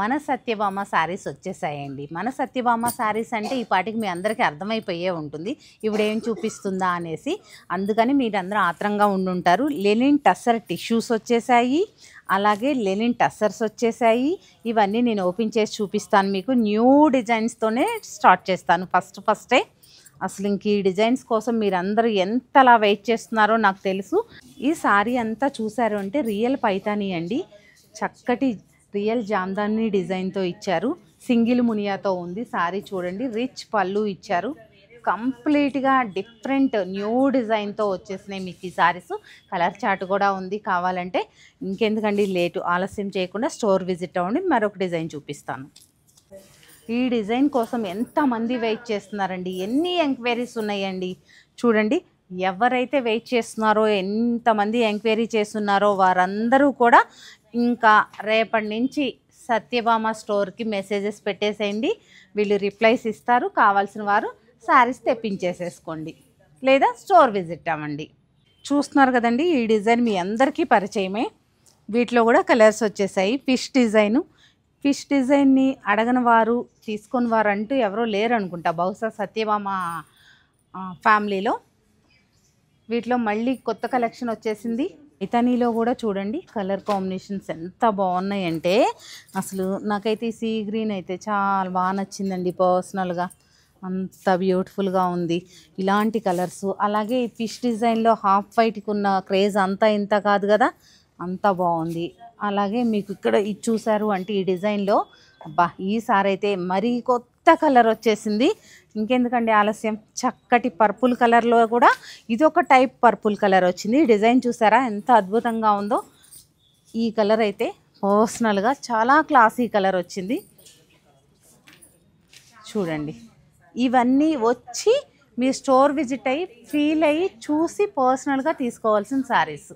మన సత్యభామ శారీస్ వచ్చేసాయండి. మన సత్యభామ శారీస్ అంటే ఈ పాటికి మీ అందరికీ అర్థమైపోయే ఉంటుంది ఇప్పుడు ఏం చూపిస్తుందా అనేసి. అందుకని మీరందరూ ఆత్రంగా ఉండుంటారు. లెనిన్ టస్సర్ టిష్యూస్ వచ్చేసాయి, అలాగే లెనిన్ టస్సర్స్ వచ్చేసాయి. ఇవన్నీ నేను ఓపెన్ చేసి చూపిస్తాను మీకు. న్యూ డిజైన్స్తోనే స్టార్ట్ చేస్తాను. ఫస్టే అసలు ఇంక ఈ డిజైన్స్ కోసం మీరందరూ ఎంతలా వెయిట్ చేస్తున్నారో నాకు తెలుసు. ఈ శారీ అంతా చూసారు అంటే రియల్ పైతానీ అండి. చక్కటి రియల్ జామ్దాని డిజైన్తో ఇచ్చారు. సింగిల్ మునియాతో ఉంది శారీ. చూడండి, రిచ్ పళ్ళు ఇచ్చారు. కంప్లీట్గా డిఫరెంట్ న్యూ డిజైన్తో వచ్చేసినాయి మీకు ఈ శారీస్. కలర్ చార్ట్ కూడా ఉంది. కావాలంటే ఇంకెందుకండి లేటు, ఆలస్యం చేయకుండా స్టోర్ విజిట్ అవ్వండి. మరొక డిజైన్ చూపిస్తాను. ఈ డిజైన్ కోసం ఎంతమంది వెయిట్ చేస్తున్నారండి, ఎన్ని ఎంక్వైరీస్ ఉన్నాయండి. చూడండి, ఎవరైతే వెయిట్ చేస్తున్నారో, ఎంతమంది ఎంక్వైరీ చేస్తున్నారో వారందరూ కూడా ఇంకా రేపటి నుంచి సత్యభామ స్టోర్కి మెసేజెస్ పెట్టేసేయండి. వీళ్ళు రిప్లైస్ ఇస్తారు. కావాల్సిన వారు శారీస్ తెప్పించేసేసుకోండి లేదా స్టోర్ విజిట్ అవ్వండి. చూస్తున్నారు కదండి, ఈ డిజైన్ మీ అందరికీ పరిచయమే. వీటిలో కూడా కలర్స్ వచ్చేసాయి. ఫిష్ డిజైన్ని అడగని వారు, తీసుకొని వారు అంటూ ఎవరో లేరు అనుకుంటా, బహుశా సత్యభామ ఫ్యామిలీలో. వీటిలో మళ్ళీ కొత్త కలెక్షన్ వచ్చేసింది. ఇతనీలో కూడా చూడండి కలర్ కాంబినేషన్స్ ఎంత బాగున్నాయంటే అసలు నాకైతే ఈ సీ గ్రీన్ అయితే చాలా బాగా నచ్చిందండి పర్సనల్గా. అంత బ్యూటిఫుల్గా ఉంది ఇలాంటి కలర్స్. అలాగే ఈ ఫిష్ డిజైన్లో హాఫ్ వైట్కి ఉన్న క్రేజ్ అంతా ఇంత కాదు కదా, అంత బాగుంది. అలాగే మీకు ఇక్కడ ఇది చూసారు అంటే ఈ డిజైన్లో అబ్బా ఈసారి అయితే మరీ కొత్త కలర్ వచ్చేసింది. ఇంకెందుకండి ఆలస్యం, చక్కటి పర్పుల్ కలర్లో కూడా ఇది ఒక టైప్ పర్పుల్ కలర్ వచ్చింది. డిజైన్ చూసారా ఎంత అద్భుతంగా ఉందో. ఈ కలర్ అయితే పర్సనల్గా చాలా క్లాసీ కలర్ వచ్చింది. చూడండి, ఇవన్నీ వచ్చి మీ స్టోర్ విజిట్ అయ్యి ఫీల్ అయ్యి చూసి పర్సనల్గా తీసుకోవాల్సిన శారీస్.